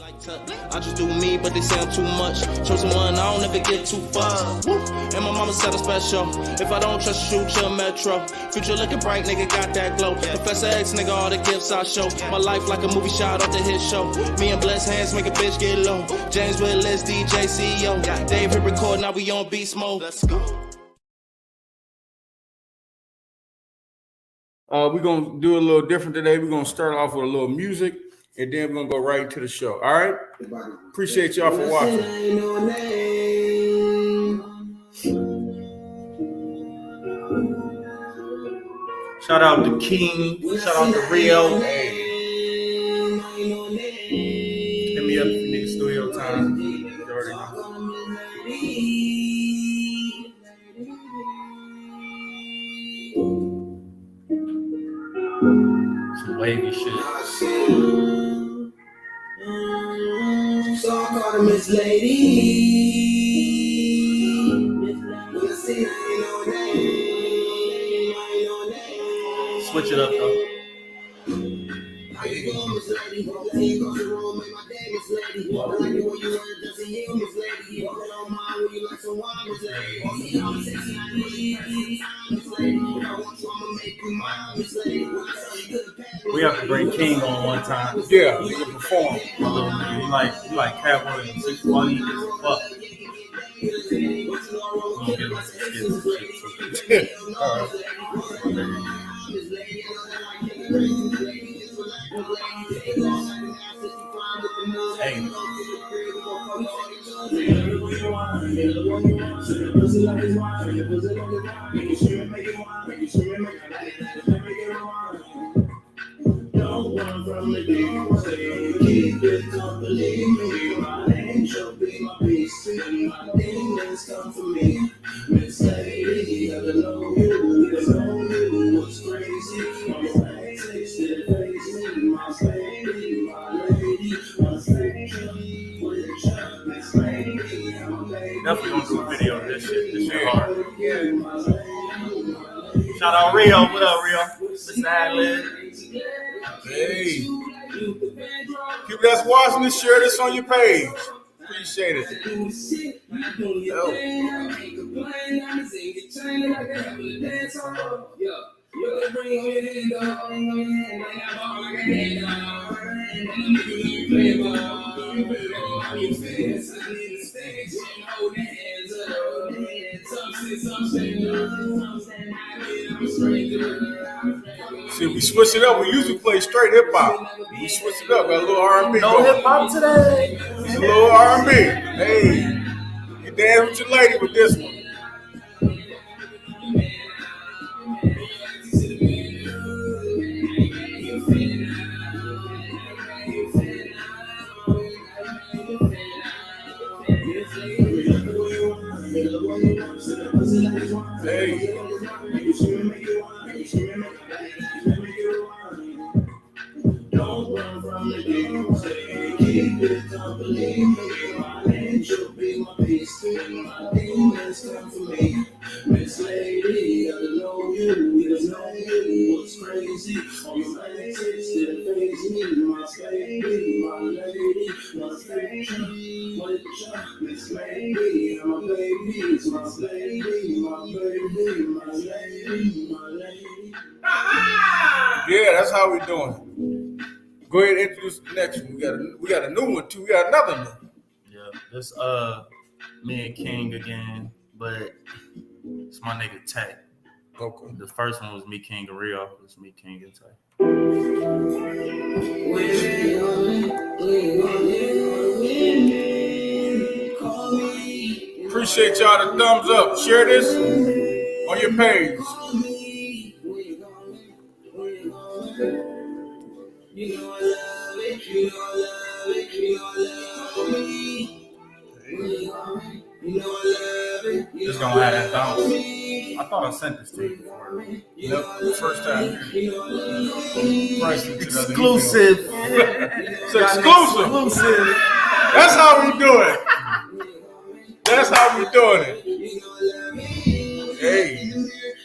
I just do me, but they say I'm too much. Chosen one, I don't ever get too fucked. And my mama said I'm special. If I don't trust you, shoot your metro. Future looking bright, nigga, got that glow. Professor X, nigga, all the gifts I show. My life like a movie shot off the hit show. Me and blessed hands make a bitch get low. James Willis, DJ CEO. Dave hit record, now we on beast mode. Let's go. We're going to do a little different today. We're going to start off with a little music, and then we're going to go right into the show. All right? Appreciate y'all for watching. Shout out to King. Shout out to Rio. Hey. Hit me up if you need studio time. You already know. Some wavy shit. So I called her Miss Lady. Switch it up though. We have to bring King on one time. Yeah, we can perform. My little nigga, you like Cat Williams. He's funny as fuck. We'll get him some skits and shit. All right. Hey. Don't run from the demons, keep it company. My angel be my peace, and my demons come for me. Miss Lady, I don't know you, there's no you, what's crazy? My face, it face me, my lady, my station, with you, Miss Lady, I'm a lady. Definitely gonna do a video of this shit. This shit hard. Shout out Rio. What up, Rio? Mr. Adlib. Hey. People that's watching this, share this on your page. Appreciate it. Yo. See, we switch it up. We usually play straight hip hop. We switch it up. Got a little R&B. No hip hop today. It's a little R&B. Hey, you dance with your lady with this one. Hey. Don't run from the demons, keep it company. My angel be my peace, and my demons come for me. Miss Lady, I don't know you, there's no you, what's crazy? On my face, it face me, my baby, my lady, my station, with you, Miss Lady, I'm a baby, my lady, my baby, my lady, my lady. Yeah, that's how we doing. Go ahead and introduce the next one. We got a new one too. We got another one. Yeah, this me and King again, but it's my nigga Tay. Okay. The first one was me, King, and Rio. It's me, King, and Tay. Appreciate y'all the thumbs up. Share this on your page. You know I love it, you know I love it, you know I love me. You know I love it. Just gonna add that bounce. I thought I sent this to you before. Nope, first time. Exclusive. It's exclusive. That's how we do it. That's how we doing it. Hey.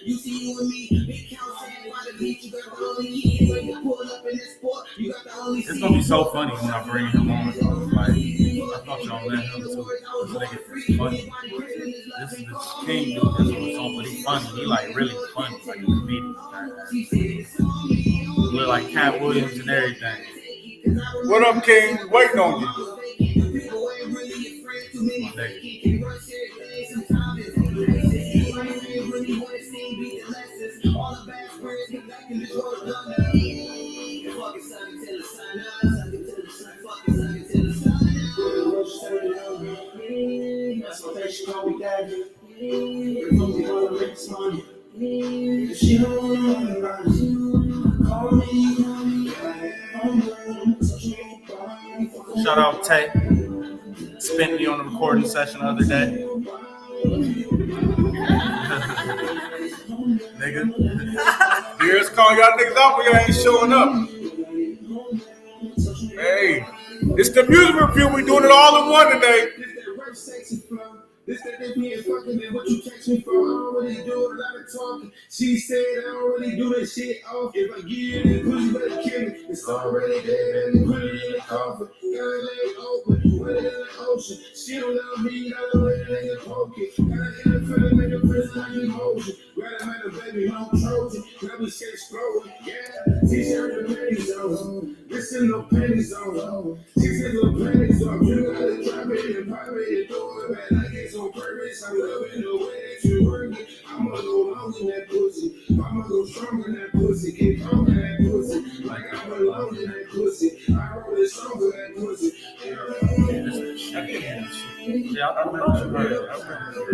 You see you and me, big count saying why the beat, you got the only key. When you pull up in this sport, you got the It's gonna be so funny when I bring him on. Like, I thought y'all let him too. This nigga is funny. This is the king dude that's on the song, but he's funny. He like really funny, like a comedian. Look like Cat Williams and everything. What up, King? Waiting on you. My nigga. Shout out Tay. Spent me on the recording session the other day. Nigga. Here's calling y'all niggas out, but y'all ain't showing up. Hey, it's the music review. We doing it all in one today. This that they being fucking and what you text me for, I don't really do a lot of talking. She said I don't really do that shit off. If I give you the pussy, better kill me. It's already dead and put it in the coffin. Got it laid open, put it in the ocean. She don't love me, I don't let it in the pocket. Got it in the feeling, make a prison like emotion. Rather make a baby home Trojan. Let me say explode, yeah. T-shirt and panties on. This is no panties on. This is no panties on. You gotta drop it and pop it and throw it back like it's on purpose. I'm loving the way that you work it. I'ma go long in that pussy. I'ma go strong in that pussy. Get calm in that pussy. Like I belong in that pussy. I wrote a song for that pussy. Yeah, I remember you heard it. I remember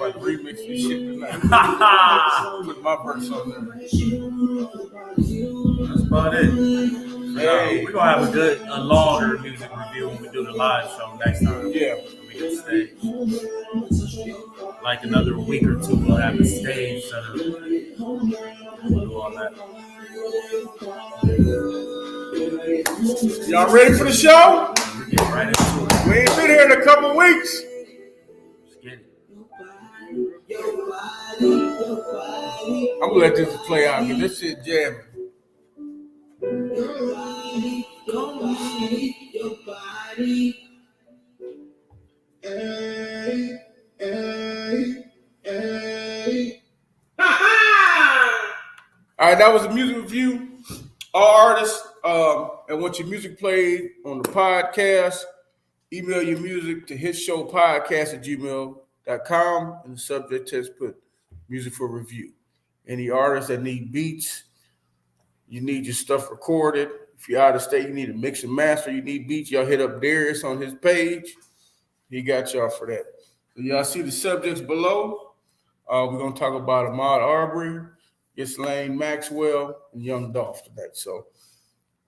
Like remix this shit tonight. Put my verse on there. That's about it. Hey, We're gonna have a longer music review when we do the live show next time. yeah. We get stage. Like another week or two, we'll have a stage set up. We'll do all that. Y'all ready for the show? We get right into it. We ain't been here in a couple weeks. Let's get it. I'm gonna let this play out because this shit jamming. Hey, hey, hey. All right, that was a music review. All artists and want your music played on the podcast, email your music to hisshowpodcast@gmail.com, and the subject text put music for review. Any artists that need beats, you need your stuff recorded. If you're out of state, you need a mix and master, you need beats, y'all hit up Darius on his page. He got y'all for that. So y'all see the subjects below. We're going to talk about Ahmaud Arbery, Ghislaine Maxwell, and Young Dolph tonight. So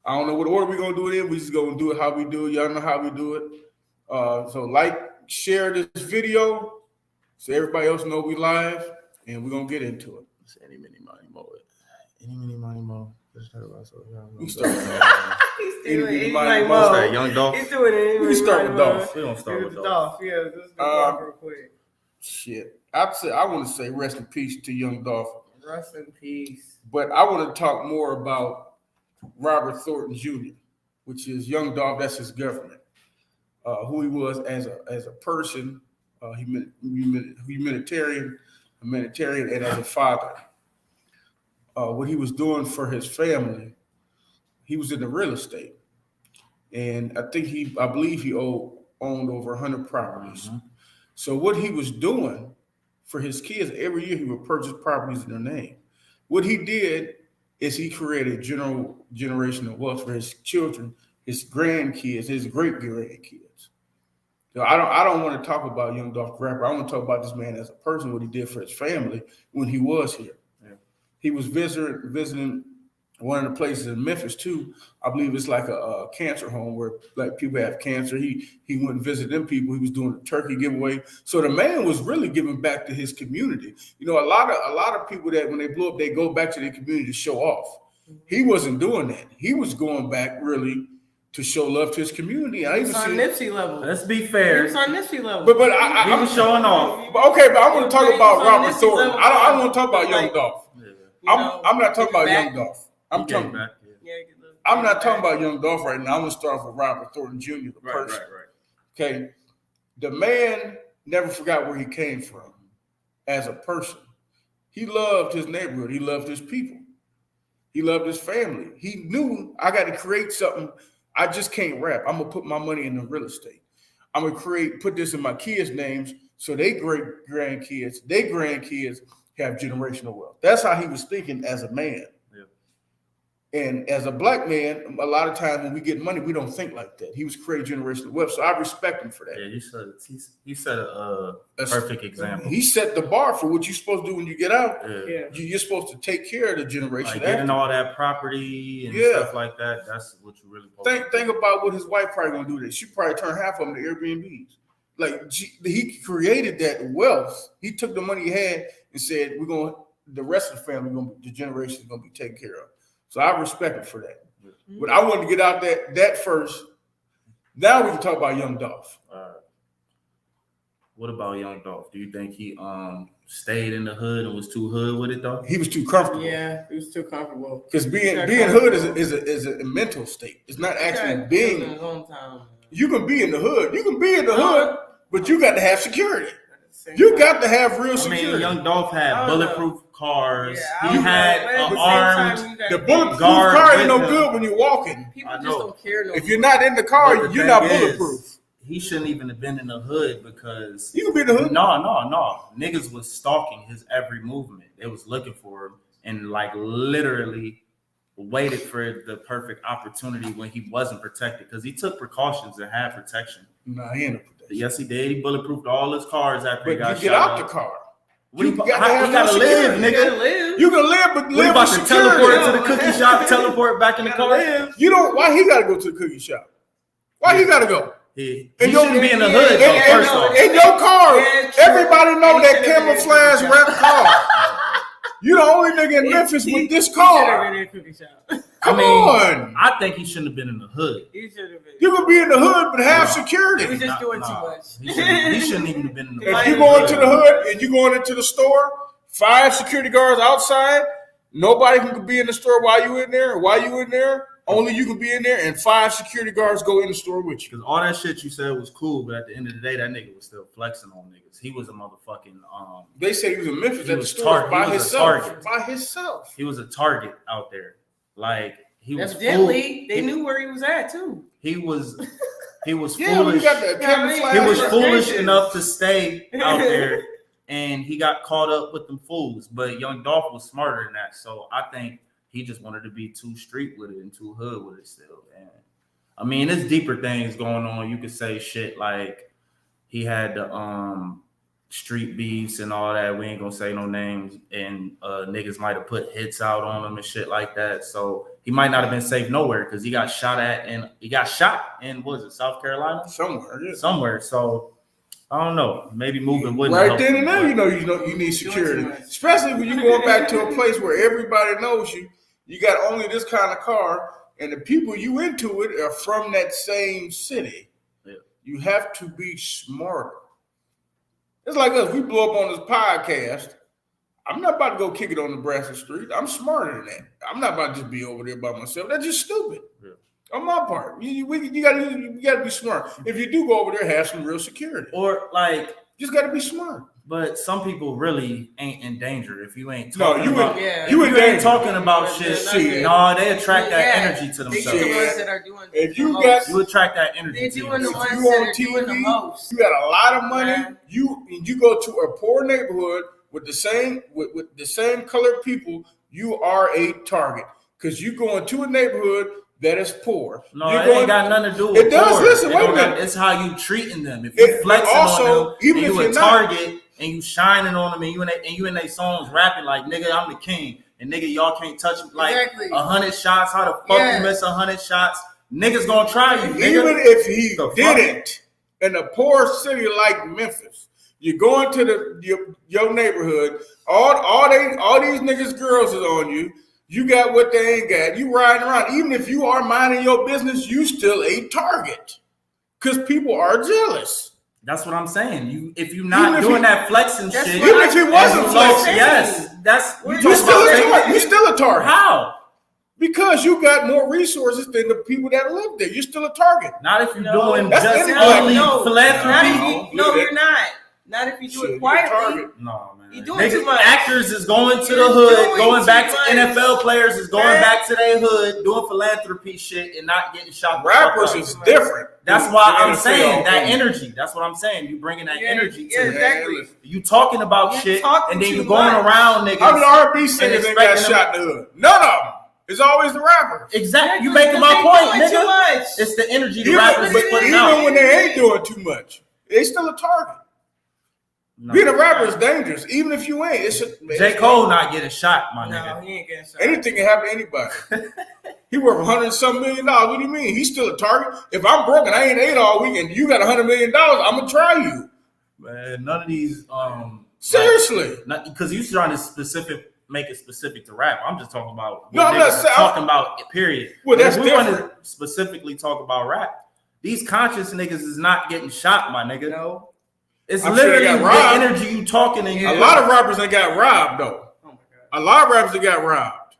I don't know what order we're going to do it in. We're just going to do it how we do it. Y'all know how we do it. So like, share this video so everybody else know we live, and we're going to get into it. It's any, mini, money, mo. Any, mini, money, mo. We start with Young Dolph. He's doing it. We can start with Dolph. We don't start with Dolph. Dolph. Yeah, let's do Dolph real quick. Shit. I want to say rest in peace to Young Dolph. Rest in peace. But I want to talk more about Robert Thornton Jr., which is Young Dolph. That's his government. Who he was as a person, humanitarian, and as a father. What he was doing for his family, he was in the real estate, and I believe he owned over 100 properties. Mm-hmm. So what he was doing for his kids, every year he would purchase properties in their name. What he did is he created generational wealth for his children, his grandkids, his great grandkids. So I don't want to talk about Young Dolph the rapper. I want to talk about this man as a person, what he did for his family when he was here. He was visiting one of the places in Memphis too. I believe it's like a cancer home where like people have cancer. He went and visited them people. He was doing a turkey giveaway. So the man was really giving back to his community. You know, a lot of people that when they blow up, they go back to their community to show off. He wasn't doing that. He was going back really to show love to his community. It's on Nipsey level. Let's be fair. It's on Nipsey level. But he was showing off. Okay, but I want to talk about Robert Thornton. I don't want to talk about Young Dolph. I'm not talking about Young Dolph. I'm He came talking. back. I'm not talking about Young Dolph right now. I'm gonna start off with Robert Thornton Jr. the person. Right. Okay, the man never forgot where he came from as a person. He loved his neighborhood. He loved his people. He loved his family. He knew I got to create something. I just can't rap. I'm gonna put my money in the real estate. I'm gonna put this in my kids' names so they grandkids have generational wealth. That's how he was thinking as a man. And as a black man, a lot of times when we get money, we don't think like that. He was creating generational wealth, so I respect him for that. Yeah, he set a perfect example. He set the bar for what you're supposed to do when you get out. Yeah. You're supposed to take care of the generation. Like getting all that property and stuff like that. That's what you really think about what his wife probably gonna do. That she probably turned half of them to Airbnbs. Like he created that wealth. He took the money he had and said, the rest of the family, the generation is gonna be taken care of. So I respect him for that. But I wanted to get out that first. Now we can talk about Young Dolph. What about Young Dolph? Do you think he stayed in the hood and was too hood with it though? He was too comfortable. Yeah, he was too comfortable. Because being hood is a mental state. It's not actually being. You can be in the hood. You can be in the hood, but you got to have security. You got to have real security. I mean, Young Dolph had bulletproof cars. Yeah, he had an armed. The bulletproof car ain't no good when you're walking. People just don't care no more. If you're not in the car, you're not bulletproof. He shouldn't even have been in the hood because you can be in the hood. No. Niggas was stalking his every movement. They was looking for him and like literally waited for the perfect opportunity when he wasn't protected because he took precautions and had protection. Nah, he ain't. Yes, he did. He bulletproofed all his cars after he got shot. You get out the car. You gotta live, nigga. You can live, but live about with to teleport to the cookie shop, teleport back in the car. You don't. Why he gotta go to the cookie shop? Why he gotta go? He shouldn't be in the hood. First off, in your car, everybody know that camouflage wrap car. You the only nigga in Memphis with this car. Come on. I think he shouldn't have been in the hood. He should have been. You can be in the hood, but have security. He was just doing too much. He shouldn't even have been in the hood. If you go into the hood and you going into the store, 5 security guards outside, nobody can be in the store while you in there. While you in there, only you can be in there, and 5 security guards go in the store with you. Because all that shit you said was cool, but at the end of the day, that nigga was still flexing on niggas. He was a motherfucking. They said he was in Memphis at the store by himself. By himself. He was a target out there. Like he was. Evidently, they knew where he was at too. He was foolish. He was foolish enough to stay out there, and he got caught up with them fools. But Young Dolph was smarter than that, so I think he just wanted to be too street with it and too hood with it still. And I mean, there's deeper things going on. You could say shit like he had the street beefs and all that. We ain't gonna say no names, and niggas might have put hits out on him and shit like that. So he might not have been safe nowhere because he got shot in what was it, South Carolina? Somewhere. So I don't know. Maybe moving wouldn't right help then him, and there, you need security, especially when you going back to a place where everybody knows you. You got only this kind of car, and the people you into it are from that same city. Yeah. You have to be smarter. It's like us. We blow up on this podcast. I'm not about to go kick it on Nebraska Street. I'm smarter than that. I'm not about to just be over there by myself. That's just stupid. Yeah. On my part, you gotta be smart. If you do go over there, have some real security, or like just gotta be smart. But some people really ain't in danger if you ain't talking you ain't talking about shit. No, they attract that energy to themselves. The ones that are doing if you attract that energy. They're doing the ones you that on are TV, doing the most. You got a lot of money. You go to a poor neighborhood with the same colored people. You are a target because you go into a neighborhood that is poor. No, it ain't got nothing to do with it. Does. Poor. Listen, wait a minute. It's how you treating them. If you flexing on them, even and you a target, and you shining on them, and you in their songs rapping like, nigga, I'm the king, and nigga, y'all can't touch me. Like 100 shots. How the fuck you miss 100 shots? Niggas gonna try you. Nigga. Even if he didn't, in a poor city like Memphis, you go into your neighborhood. All these niggas, girls is on you. You got what they ain't got. You riding around. Even if you are minding your business, you still a target. Because people are jealous. That's what I'm saying. If you're not doing that flexing shit. Even if he wasn't flexing. Yes. that's You still a target. How? Because you got more resources than the people that live there. You're still a target. Not if you're doing That's just anybody. only philanthropy. You're not. Not if you do it quietly. No, man. You doing too much. Actors is going to the You're hood, doing going back too to much. NFL players is going back to their hood, doing philanthropy shit and not getting shot. Rappers is different. That's why Than I'm NFL saying that players. energy. That's what I'm saying. You bringing that energy to it. exactly. You talking about You're shit talking and then too you going much. around niggas. How many R&B singers and ain't got expecting shot in the hood? None of them. It's always the rappers. Exactly. You making my point, Too nigga. much. It's the energy the Even, rappers but is putting even out. when they ain't doing too much, they still a target. No. Being a rapper is dangerous. Even if you ain't, J. Cole not getting shot, my No, nigga. he ain't getting shot. anything can happen to anybody. He worth $100-some million. What do you mean? He's still a target. If I'm broke and I ain't ate all week and you got $100 million, I'm gonna try you. Man, none of these Seriously. because you trying to make it specific to rap. I'm just talking about No, I'm not saying- talking about period. Well, that's if we want different. to specifically talk about rap, these conscious niggas is not getting shot, my nigga. No. It's I'm sure they literally got robbed. the energy you talking and you. A lot of rappers ain't got robbed though. Oh my god. A lot of rappers that got robbed.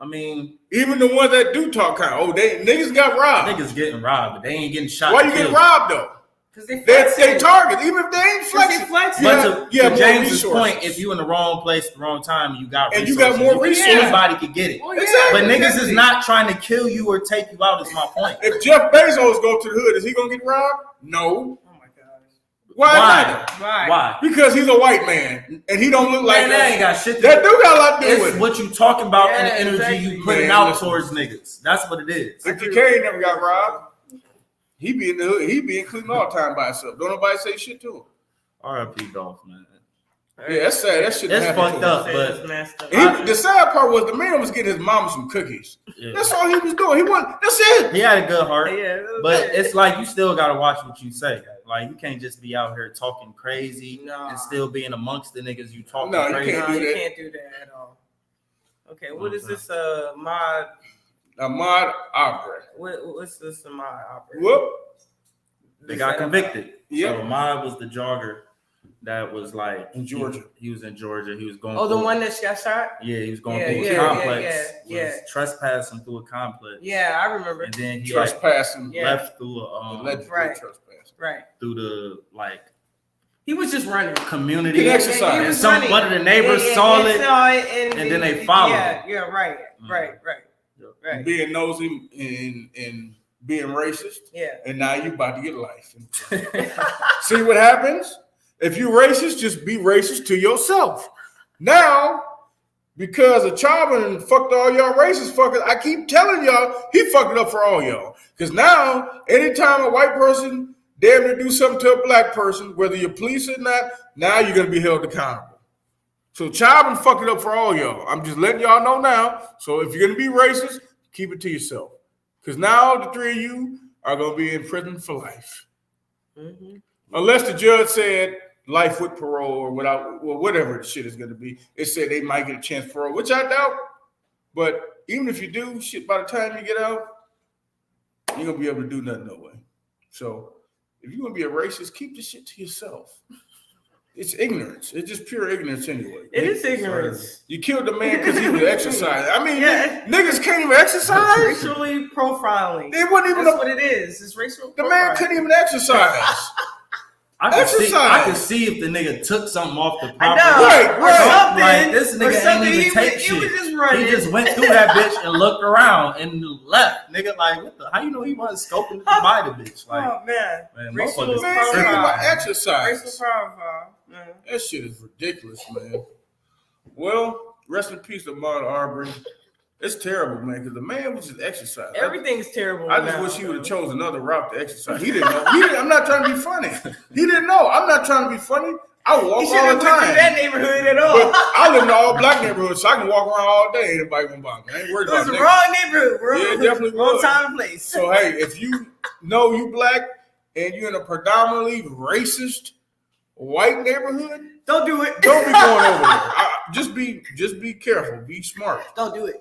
I mean, Even the ones that do talk kind of, niggas got robbed. niggas getting robbed, but they ain't getting shot. Why and you get killed. robbed though? Because they They target, even if they ain't flexing. flexing. But You have to more James's resources. point, if you in the wrong place at the wrong time, you got And resources. you got more resources. Anybody could get it. Well, yeah, Exactly. But niggas exactly. is not trying to kill you or take you out. Is my point. If Jeff Bezos go to the hood, is he gonna get robbed? No. Oh my god. Why? Why? not? Why? Because he's a white man and he don't look like Man, that ain't got shit. That do got a lot to do It's with it. what you talking about and the Yeah, energy exactly. you putting Man, out listen. towards niggas. That's what it is. If Kane never got robbed, he be in the hood. He be in Cleveland all the time by himself. Don't nobody say shit to him. R.I.P. Dolph, man. Yeah, that's sad. That shit It's happened fucked to him. up, but messed up. The sad part was the man was getting his mama some cookies. yeah. That's all he was doing. He wasn't. That's it. He had a good heart. Yeah, But it's like you still gotta watch what you say. Like you can't just be out here talking crazy Nah. and still being amongst the niggas you talking No, you crazy. can't no, do you that. can't do that at all. Okay, what is this? Mod. Ahmaud Arbery. What's this? Mod opera? Whoop. They got convicted. Yeah. So Ahmaud was the jogger that was like In Georgia. He was in Georgia. He was going. Oh, the through- one that got shot. Yeah, he was going Yeah, through yeah, a yeah, complex. yeah. Was trespassing through a complex. Yeah, I remember. And then he like Trespassing. Yeah. left through Allegedly Right. trespassing. Right. through the like He was just running. community. He exercised. He And was some running. one of the neighbors Yeah, saw yeah, it. saw it, and then they followed Yeah, him. yeah, right, right. Right. Being nosy and being racist. Yeah. And now you about to get life. See what happens? If you racist, just be racist to yourself. Now, because a Charbon fucked all y'all racist fuckers, I keep telling y'all, he fucked it up for all y'all. Because now, anytime a white person dare to do something to a black person, whether you're police or not, now you're going to be held accountable. So Charbon fucked it up for all y'all. I'm just letting y'all know now. So if you're going to be racist, keep it to yourself. Because now the three of you are going to be in prison for life. Mm-hmm. Unless the judge said life with parole or without, well, whatever the shit is going to be. It said they might get a chance parole, which I doubt. But even if you do, shit, by the time you get out, you're going to be able to do nothing no way. So if you're going to be a racist, keep the shit to yourself. It's ignorance. It's just pure ignorance anyway. It is ignorance. You killed the man because he was exercising. I mean, Yeah. niggas can't even exercise. Racially profiling. It wasn't even That's a, what it is. It's racial the profiling. man couldn't even exercise. I could Exercise. see if the nigga took something off the I property. know. Right, Or right. something. Like, this Or nigga ain't something. even He take was shit. just running. He just went through that bitch and looked around and left. Nigga, like, what the? How you know he wasn't scoping by the bitch? Like, Oh man. man, Racial motherfuckers Man, think about profile. exercise. Racial profile. Yeah. That shit is ridiculous, man. Well, rest in peace, Ahmaud Arbery. It's terrible, man, because the man was just exercising. Everything's terrible. I just now, wish he would have bro. chosen another route to exercise. He didn't know. I'm not trying to be funny. He didn't know. I'm not trying to be funny. I walk He all shouldn't the have went through that time. neighborhood at all. But I live in an all-black neighborhood, so I can walk around all day. Ain't nobody gonna bother me. I ain't worried It was about the that. wrong neighborhood, bro. Yeah, it definitely wrong was. time and place. So hey, if you know you black and you're in a predominantly racist white neighborhood, Don't do it. don't be going over there. Just be careful. Be smart. Don't do it.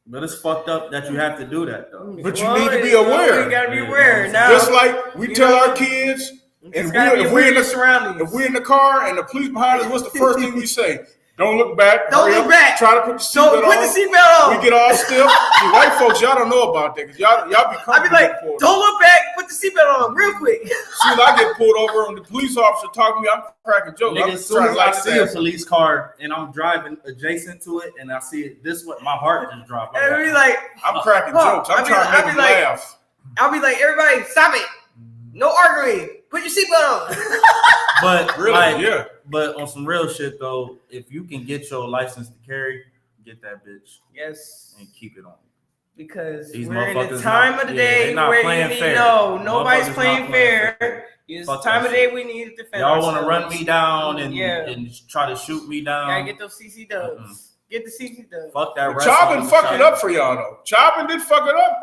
but it's fucked up that you have to do that though. But you need to be aware. You gotta be Yeah. aware now. Just like we You tell know, our kids, you and just gotta be if aware we're of in your the surroundings. if we're in the car and the police behind us, what's the first thing we say? Don't look back. Don't Hurry look up. back. Try to put the So seatbelt put on. the seatbelt on. We get all stiff. See, white folks, y'all don't know about that because y'all be I be comfortable. like, don't look back. Put the seatbelt on real quick. Soon as I get pulled over and the police officer talking to me, I'm cracking jokes. Nigga, I'm as soon trying as to I like see a police car and I'm driving adjacent to it and I see it, this what my heart just dropped. And be like, I'm cracking jokes. I'm trying to make them laugh. I'll be like, everybody, stop it. No arguing. Put your seatbelt on. But Really? like, Yeah. but on some real shit though, if you can get your license to carry, get that bitch Yes. and keep it on. Because These we're in the motherfuckers time not- of the yeah, day they not where you playing need fair. nobody's Motherfuckers playing not playing fair. It's the Fuck time that of day shit. we need to defend Y'all want to ourselves. run me down and, Yeah. and try to shoot me down. Gotta get those CC dubs. Get the CC dubs. Fuck that. Chopping fucked it up for y'all though. Chopping did fuck it up.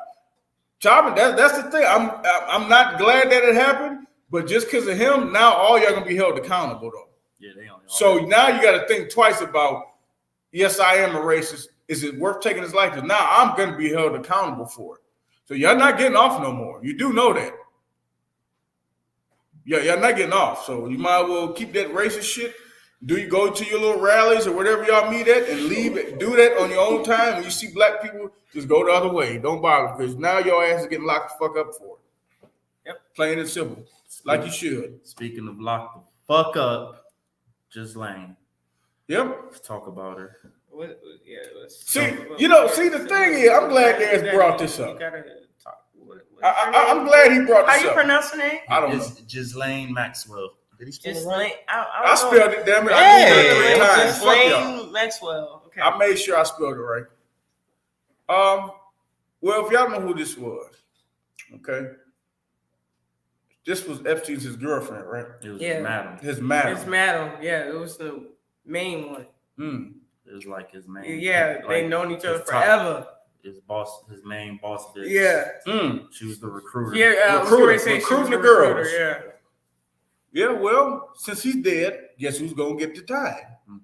Chopping, that's the thing. I'm not glad that it happened, but just because of him, now all y'all gonna be held accountable though. Yeah, they on. So now you got to think twice about. Yes, I am a racist. Is it worth taking his life? Now I'm gonna be held accountable for it. So y'all not getting off no more. You do know that. Yeah, y'all not getting off. So you might as well keep that racist shit. Do you go to your little rallies or whatever y'all meet at and leave it? Do that on your own time. When you see black people, just go the other way. Don't bother because now your ass is getting locked the fuck up for it. Yep. Plain and simple, like you should. Speaking of lock the fuck up, Ghislaine. Yep. Let's talk about her. See, the thing is, I'm glad Daz brought this up. You gotta talk. I'm glad he brought How this you up. pronounce the name? I don't know. It's Ghislaine Maxwell. Did he spell it Just right? like I spelled it, damn it. I did it 3 times. Fuck y'all. Ghislaine Maxwell. Okay. I made sure I spelled it right. Well, if y'all know who this was, okay. This was Epstein's his girlfriend, right? It was Yeah. Madam. His madam. It's Madam. Yeah, it was the main one. It was like his main. Yeah, like, they known each other his top- forever. His main boss bitch. Yeah. She was the recruiter. Yeah, Recruiting the girls. Yeah. Yeah, well, since he's dead, guess who's gonna get the time?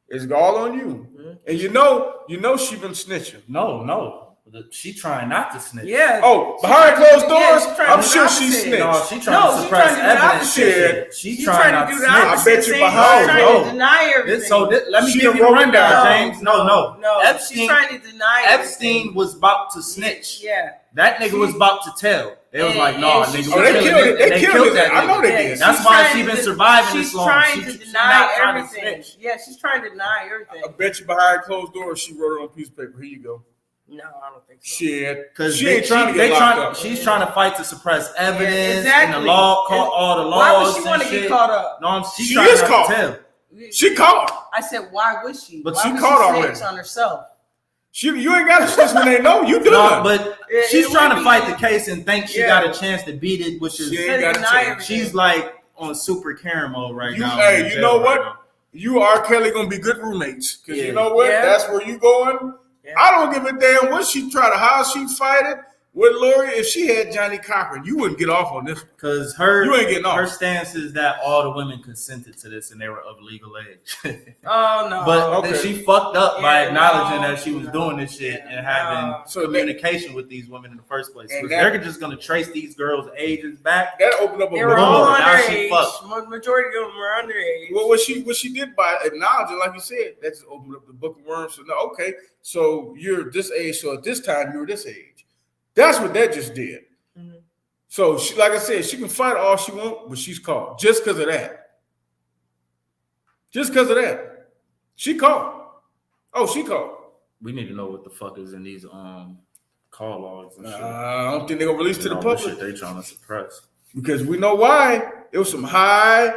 It's all on you. Mm-hmm. And you know she been snitching. No. She trying not to snitch. Yeah. Oh, behind closed doors, she's trying I'm to do sure the she opposite. snitched. No, she trying No, to she suppress trying to do the evidence. opposite. She's trying not to do snitch. the opposite. I bet you She's behind- trying no. to deny everything. Let me She give done you a wrote it rundown, down. James. No. She's Epstein, trying to deny Epstein was about to snitch. Yeah. That nigga was about to tell. They was like, no, and nigga. she's Oh, they killed it. They killed it. that I know nigga. they Yeah, did. That's she's why trying she been to- surviving she's this long. trying She- to she's deny not trying to everything. snitch. Yeah, she's trying to deny everything. I bet you behind closed doors she wrote it on a piece of paper. Here you go. No, I don't think so. Shit. Because She ain't trying to get locked up. She's trying to fight to suppress evidence exactly. and the law, all the laws. Why would she and want to shit. get caught up? No, she's She trying is not caught. to tell. She caught. I said, why would she? But Why she would caught snitch already. on herself. You ain't got to snitch when they know. You do No, it. but It she's would trying to be- fight the case and think she Yeah. got a chance to beat it, which is She ain't got a Deny chance. everything. she's like on super Karen mode right now. Hey, in you jail know right what? now. You R. Kelly gonna be good roommates. Cause Yeah. you know what? Yeah. That's where you going. Yeah. I don't give a damn what she try to, how she fight it with Lori. If she had Johnny Cochran, you wouldn't get off on this. Because her You ain't getting off. her stance is that all the women consented to this and they were of legal age. Oh, no. But okay. then she fucked up by Yeah, acknowledging no, that she was no. doing this shit and No. having So communication with these women in the first place. And 'Cause that- they're just gonna trace these girls' ages back. That opened up a They were Boom. all Now she fucked. underage. Majority of them were underage. Well, what she did by acknowledging, like you said, that just opened up the book of worms. So no, okay, so you're this age, so at this time you were this age. That's what that just did. Mhm. So she, like I said, she can fight all she wants, but she's caught just because of that. Just because of that, she caught. Oh, she caught. We need to know what the fuck is in these call logs and shit. I don't think they're gonna release to the All this public shit they trying to suppress. because we know why. It was some high.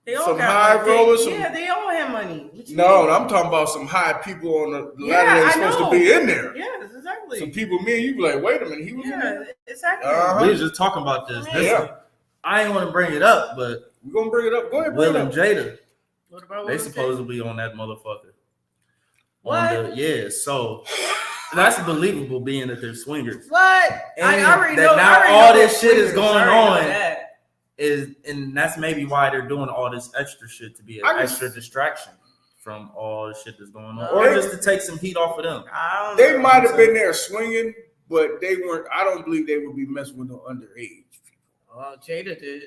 They all Some got high money. rollers, Yeah, some- they all have money. What you No, mean? I'm talking about some high people on the Yeah, ladder I that's supposed know. to be in there. Yes, exactly. Some people, me and you, be like, wait a minute, he was in Yeah, there. exactly. Uh-huh. We was just talking about this. Yeah. I ain't want to bring it up, but We're gonna bring it up. Go ahead, Will bring it and up. Jada, What about they what supposedly on that motherfucker. What? So that's believable being that they're swingers. What? And I already that know. now I already all know this they're shit is swingers. going I already know on. that. And that's maybe why they're doing all this extra shit to be an I can- extra distraction from all the shit that's going on, No. or just to take some heat off of them. I don't They know. might have been there swinging, but they weren't. I don't believe they would be messing with no underage people. Jada did.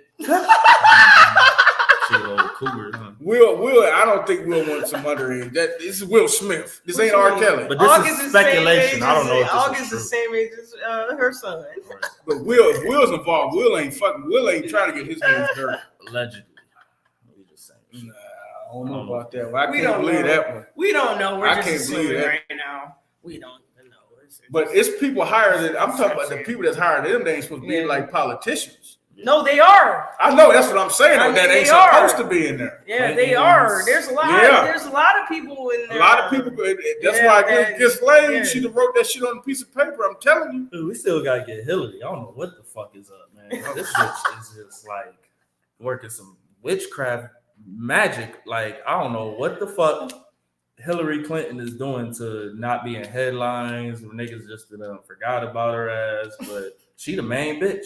She a little cougar, huh? Will, I don't think Will wants some underage. This is Will Smith. This ain't R. Kelly. But this August is speculation. the I don't know if August this the is same age as her son. true. But Will's involved. Will ain't trying to get his hands dirty. Allegedly. We just saying. Nah, I don't know about that one. I We can't don't believe know. that one. We don't know. We're I just can't believe assuming that. right now. We don't even know. But it's people higher than I'm talking about. The people that's higher than them, they ain't supposed to be like politicians. No, they are. I know that's what I'm saying. I mean, that ain't they are. supposed to be in there. Yeah, they are. There's a lot. Yeah. There's a lot of people in there. A lot of people. That's Yeah, why Ghislaine, yeah. she done wrote that shit on a piece of paper. I'm telling you. Dude, we still gotta get Hillary. I don't know what the fuck is up, man. This bitch is just like working some witchcraft magic. Like, I don't know what the fuck Hillary Clinton is doing to not be in headlines. Niggas just forgot about her ass, but she the main bitch.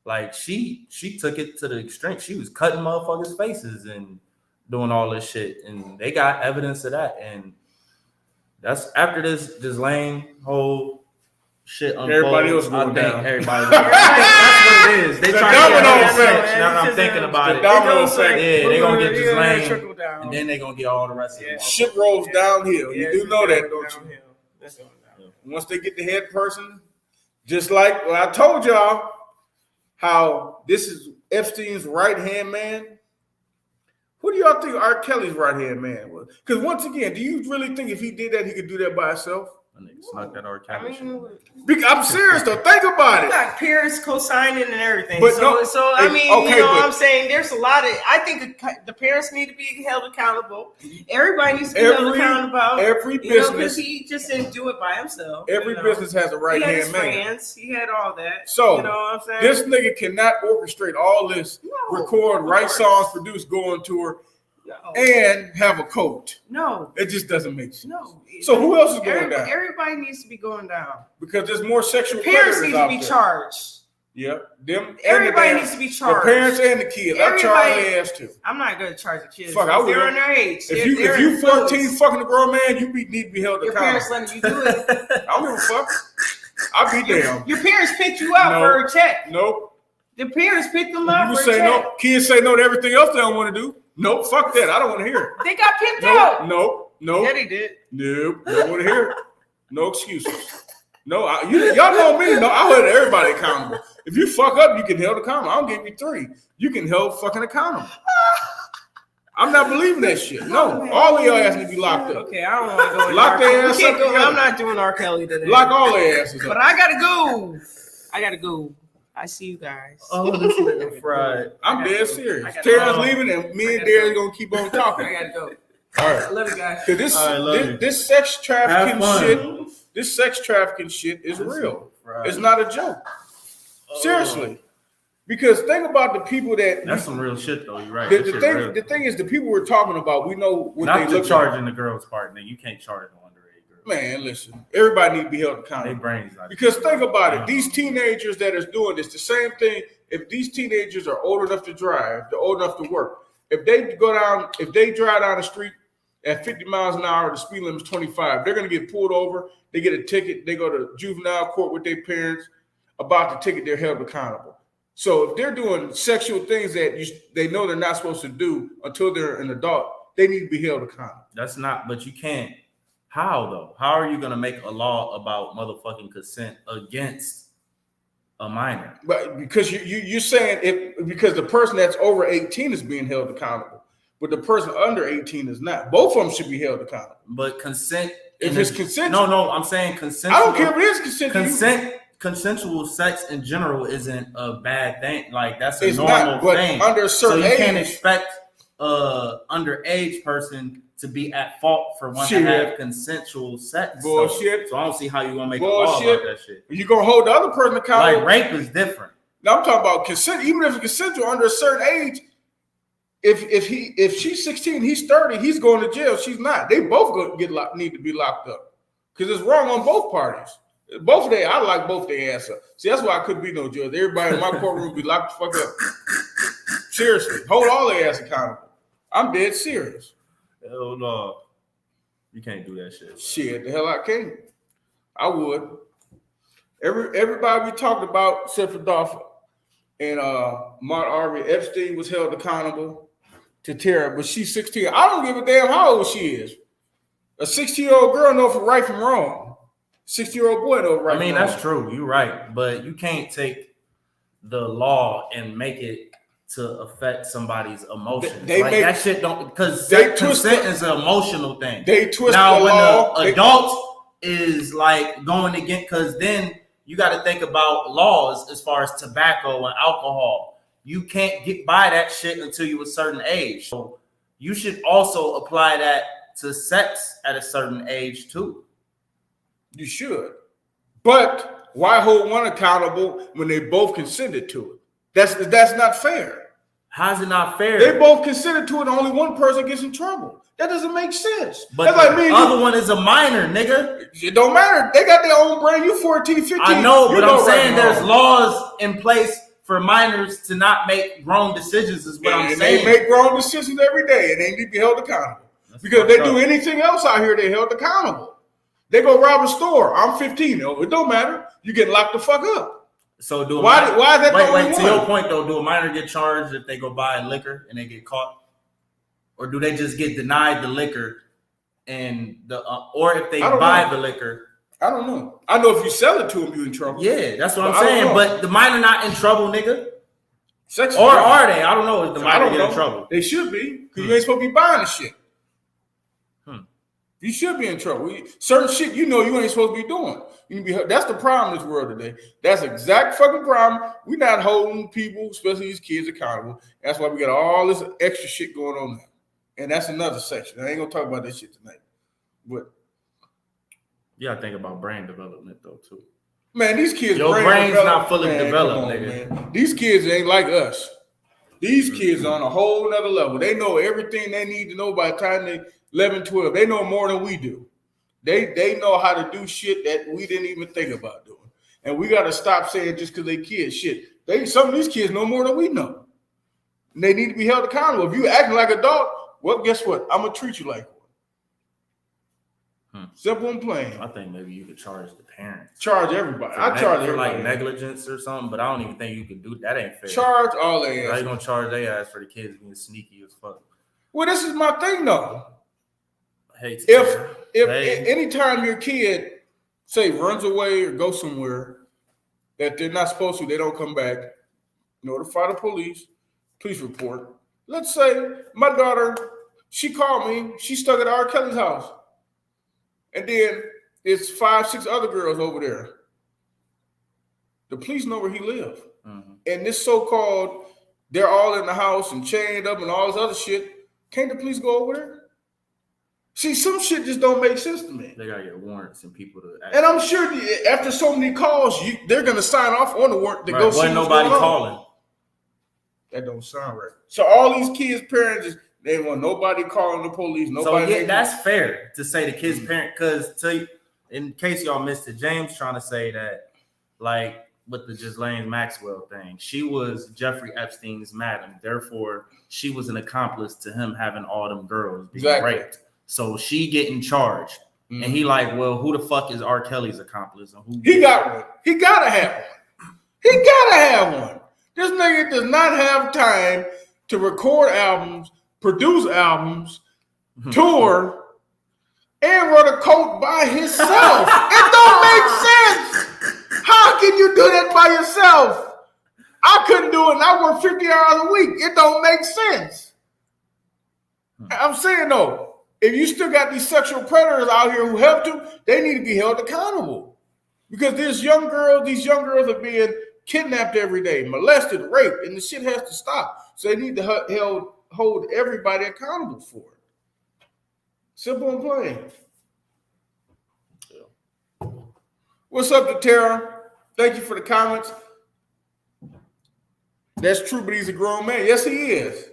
Like, she took it to the extreme. She was cutting motherfuckers' faces and doing all this shit, and they got evidence of that. And that's after this Ghislaine whole shit unfolds. Everybody else I going think down. everybody. That's what it is. They The trying to domino get effect. Now that I'm thinking about it. domino effect. Yeah, they gonna get Ghislaine, trickle down. and then they gonna get all the rest of it. Shit rolls downhill. You do know that, don't you? Downhill. That's going down. Once they get the head person, just like I told y'all, how this is Epstein's right-hand man. Who do y'all think R. Kelly's right-hand man was? Because once again, do you really think if he did that, he could do that by himself? That nigga snuck that R. I Kelly shit. mean, I'm serious though. Think about you it. got parents co-signing and everything. But I mean, okay, you know but- what I'm saying? There's a lot of, I think the parents need to be held accountable. Everybody needs to be held accountable. Every Because business, he just didn't do it by himself. every you know? business has a He had right-hand his man. friends. He had all that. So, you know what I'm saying? This nigga cannot orchestrate all this, No, record, of write course. songs, produce, go on tour, No. and have a coach. No. It just doesn't make sense. No. So who else is going down? Everybody needs to be going down. Because there's more sexual Parents predators need to out be there. charged. Yeah, them. Everybody and the needs to be The charged. parents and the kids. I charge Everybody- their ass too. I'm not going to charge the kids. Fuck, I If they're will. underage. If you 14 fucking a grown man, you need to be held Your accountable. parents letting you do it. I don't give a fuck. I'll be damn. Your parents picked you out No. for a check. Nope. The parents picked them You out for a say check. no. Kids say no to everything else they don't want to do. Nope. Fuck that. I don't want to hear it. They got picked Nope. out. Nope. Nope. Yeah, they did. Nope. Don't want to hear it. No excuses. No, y'all know me. No, I hold everybody accountable. If you fuck up, you can held accountable. I don't give you 3. You can held fucking accountable. I'm not believing that shit. No, all of y'all ass need to be locked up. Okay, I don't want to go. Lock R. their Kelly. ass We can't up go. together. I'm not doing R. Kelly today. Lock all their asses But up. I gotta go. I gotta go. I see you guys. Oh, this nigga fried. I'm dead I serious. gotta Terrence go. leaving, and me I and gotta Darren go. gonna keep on I talking. gotta go. All I right. love you guys. Cause this, All right, love you. this sex trafficking Have fun. shit, this sex trafficking shit is real. Fried. It's not a joke. Seriously. Because think about the people that That's some real shit, though. You're right. the, That the shit thing. real. The thing is, the people we're talking about, we know what Not they to look charging the girls' part, nigga. You can't charge no underage girl. like. Man, listen, everybody need to be held They accountable. brains not. Because think about it, these teenagers that is doing this, the same thing. If these teenagers are old enough to drive, they're old enough to work. If they drive down the street at 50 miles an hour, the speed limit is 25, they're gonna get pulled over. They get a ticket. They go to juvenile court with their parents. About the ticket, they're held accountable. So if they're doing sexual things that they know they're not supposed to do until they're an adult, they need to be held accountable. That's not, but you can't. How though? How are you gonna make a law about motherfucking consent against a minor? But because you're saying because the person that's over 18 is being held accountable, but the person under 18 is not. Both of them should be held accountable. But consent. If it's consensual, No, I'm saying consensual. I don't care if it is consensual. Consensual sex in general isn't a bad thing. Like, that's a It's normal not, but thing. under a certain so you can't age- expect underage person to be at fault for wanting Shit. to have consensual sex. Bullshit. So I don't see how you gonna make a law Bullshit. about that shit. You're gonna hold the other person accountable. Like, rape is different. Now I'm talking about consent. Even if it's consensual under a certain age, if she's 16, he's 30, he's going to jail. She's not. They both need to be locked up because it's wrong on both parties. Both of I like both their ass up. See, that's why I couldn't be no judge. Everybody in my courtroom be locked the fuck up. Seriously, hold all their ass accountable. I'm dead serious. Hell no, you can't do that shit. Shit, the hell I can. I would. Everybody we talked about, except for Dolph and Ahmaud Arbery, Epstein was held accountable. to Tara, but she's 16. I don't give a damn how old she is. A 16-year-old girl knows from right from wrong. 60-year-old boy knows right. I mean, that's true. You're right, but you can't take the law and make it to affect somebody's emotions. That shit don't, because consent is an emotional thing. They twist now the when law. the adult is like going against, because then you got to think about laws as far as tobacco and alcohol. You can't get by that shit until you're a certain age. So you should also apply that to sex at a certain age too. You should. But why hold one accountable when they both consented to it? That's not fair. How's it not fair? They both consented to it, and only one person gets in trouble. That doesn't make sense. But that's like the other one is a minor, nigga. It don't matter. They got their own brain. You 14, 15. I know, but I'm saying there's laws in place for minors to not make wrong decisions is what I'm saying. They make wrong decisions every day, and they need to be held accountable. Because if they do anything else out here, they're held accountable. They go rob a store. I'm 15. It don't matter. You get locked the fuck up. So why is that the only one? To your point though, do a minor get charged if they go buy liquor and they get caught, or do they just get denied the liquor and or if they buy the liquor? I don't know. I know if you sell it to them, you're in trouble. Yeah, that's what I'm saying. But the minor not in trouble, nigga. Or are they? I don't know if the minor get in trouble. They should be, because you ain't supposed to be buying the shit. You should be in trouble. Certain shit you ain't supposed to be doing. That's the problem in this world today. That's the exact fucking problem. We're not holding people, especially these kids, accountable. That's why we got all this extra shit going on now. And that's another section. I ain't gonna talk about this shit tonight. But you gotta think about brain development though too. Man, these kids' your brain's not fully developed, nigga. Man. These kids ain't like us. These kids are on a whole nother level. They know everything they need to know by the time they 11, 12. They know more than we do. They know how to do shit that we didn't even think about doing. And we got to stop saying just because they kids. Shit, some of these kids know more than we know. And they need to be held accountable. If you acting like a dog, well, guess what? I'm going to treat you like one. Simple and plain. I think maybe you could charge the parents. Charge everybody. I charge everybody. Like negligence or something, but I don't even think you can do that. Ain't fair. Charge all their ass. How you going to charge their ass for the kids being sneaky as fuck? Well, this is my thing, though. If anytime your kid, say, runs away or goes somewhere that they're not supposed to, they don't come back, notify the police report. Let's say my daughter, she called me, she stuck at R. Kelly's house. And then it's 5, 6 other girls over there. The police know where he lives. Mm-hmm. And this so-called, they're all in the house and chained up and all this other shit. Can't the police go over there? See, some shit just don't make sense to me. They gotta get warrants and people to act. And I'm sure after so many calls, they're gonna sign off on the warrant to go see what's nobody going calling. On. That don't sound right. So all these kids' parents, they want nobody calling the police. Nobody. So yeah, that's fair to say the kids' parent, because in case y'all missed it, James trying to say that, like with the Ghislaine Maxwell thing, she was Jeffrey Epstein's madam. Therefore, she was an accomplice to him having all them girls being raped. So she getting charged. Mm-hmm. And he like, well, who the fuck is R. Kelly's accomplice? And who he got one. He gotta have one. He gotta have one. This nigga does not have time to record albums, produce albums, tour, and run a coat by himself. It don't make sense. How can you do that by yourself? I couldn't do it, and I work 50 hours a week. It don't make sense. I'm saying though, if you still got these sexual predators out here who helped you, they need to be held accountable. Because these young girls are being kidnapped every day, molested, raped, and the shit has to stop. So they need to hold everybody accountable for it. Simple and plain. Yeah. What's up to Tara? Thank you for the comments. That's true, but he's a grown man. Yes, he is.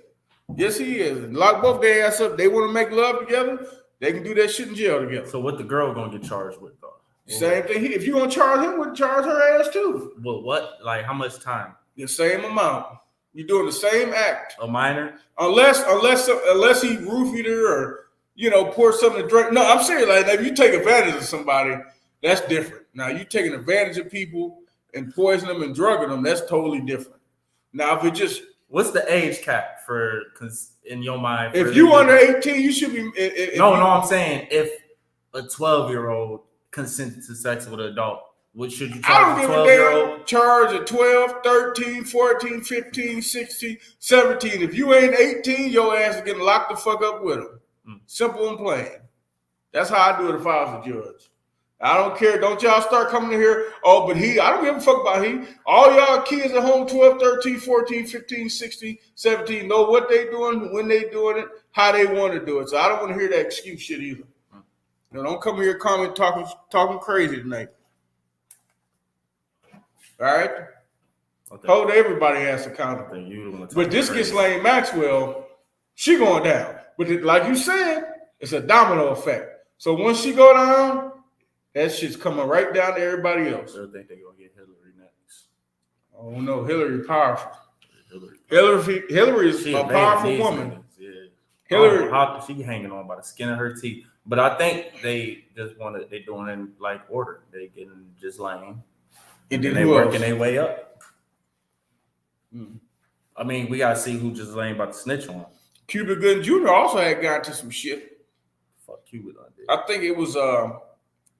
Yes, he is. Lock both their ass up. They want to make love together. They can do that shit in jail together. So what the girl gonna get charged with though? Same thing. If you're gonna charge him, would charge her ass too. Well, what? Like how much time? The same amount. You're doing the same act. A minor? Unless he roofied her or poured something to drink. No, I'm serious. Like if you take advantage of somebody, that's different. Now you taking advantage of people and poisoning them and drugging them, that's totally different. Now if it's just What's the age cap for? Because in your mind, if you under 18, you should be. No, I'm saying if a 12-year-old consented to sex with an adult, what should you charge a 12-year-old? Charge a 12, 13, 14, 15, 16, 17. If you ain't 18, your ass is getting locked the fuck up with them. Simple and plain. That's how I do it if I was a judge. I don't care. Don't y'all start coming in here. Oh, but I don't give a fuck about he. All y'all kids at home, 12, 13, 14, 15, 16, 17, know what they doing, when they doing it, how they want to do it. So I don't want to hear that excuse shit either. Don't come here talking crazy tonight. All right? Okay. Hold everybody ass accountable. But this Ghislaine Maxwell, she going down. But like you said, it's a domino effect. So once she go down, that shit's coming right down to everybody else. I think they're gonna get Hillary next. Oh no, Hillary powerful. Hillary is a powerful woman. Yeah. Hillary, she hanging on by the skin of her teeth. But I think they just wanted. They doing it in like order. They getting Ghislaine, and they working their way up. I mean, we gotta see who Ghislaine about to snitch on. Cuba Gooding Jr. also had gotten to some shit. Fuck Cuba done did. I think it was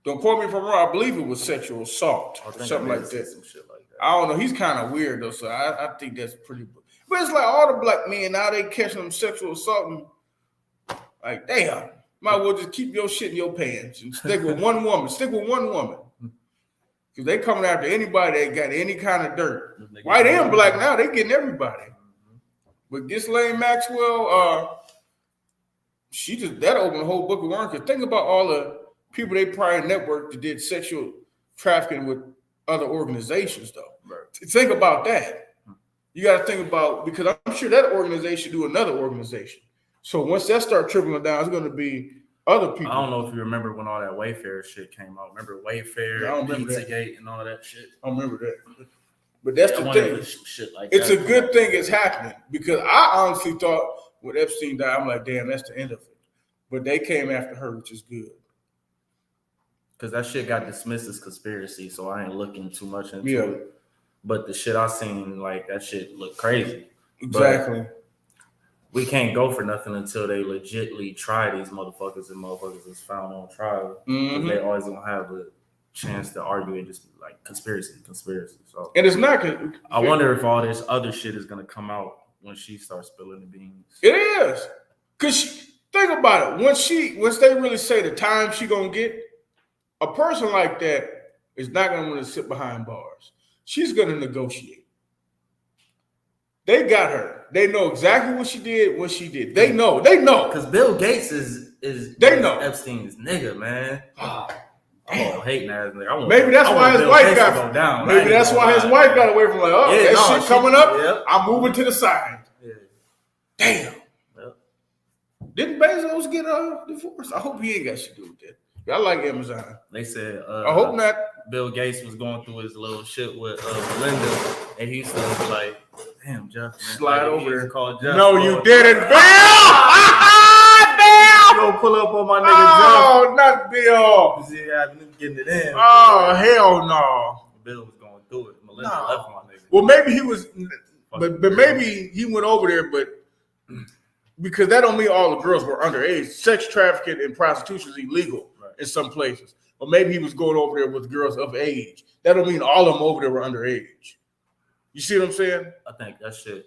don't quote me if I'm wrong, I believe it was sexual assault or something like that. Some shit like that. I don't know. He's kind of weird though, so I think that's pretty. But it's like all the black men now they catching them sexual assaulting. Like damn, might as well just keep your shit in your pants and stick with one woman. Stick with one woman. Because they coming after anybody that got any kind of dirt. White and black now, they getting everybody. But Ghislaine Maxwell, that opened a whole book of worms. Because think about all the people they probably networked that did sexual trafficking with other organizations, though. Right. Think about that. You got to think about, because I'm sure that organization do another organization. So once that start trickling down, it's going to be other people. I don't know if you remember when all that Wayfair shit came out. Remember Wayfair, Pizzagate, and all that shit? I remember that. But that's the thing. Shit like it's a good thing it's happening because I honestly thought when Epstein died, I'm like, damn, that's the end of it. But they came after her, which is good. Because that shit got dismissed as conspiracy, so I ain't looking too much into it. But the shit I seen, like, that shit looked crazy. Exactly. But we can't go for nothing until they legitly try these motherfuckers and motherfuckers is found on trial. Mm-hmm. They always gonna have a chance to argue and just be like conspiracy. So, and it's not. I wonder if all this other shit is gonna come out when she starts spilling the beans. It is, cause think about it. Once they really say the time she gonna get, a person like that is not gonna want to sit behind bars. She's gonna negotiate. They got her. They know exactly what she did when she did. They know. Because Bill Gates is they know Epstein's nigga, man. I'm hating ass nigga. Maybe that's why his wife got down. Maybe that's why his wife got away from that shit coming up. Yep. I'm moving to the side. Yeah. Damn. Yep. Didn't Bezos get divorced? I hope he ain't got shit to do with that. I like Amazon. They said I hope not. Bill Gates was going through his little shit with Melinda, and he used to be like, damn, Jeff, man. Slide over there. Call Jeff. No, you didn't, Bill! Bill! Go pull up on my nigga Jeff. Oh, not Bill. See, I've been getting it in. Oh, hell no. Bill was going through it. Melinda left my nigga. Well, maybe he was, but maybe he went over there, but because that don't mean all the girls were underage. Sex trafficking and prostitution is illegal in some places. Or maybe he was going over there with girls of age. That don't mean all of them over there were underage. You see what I'm saying? I think that shit.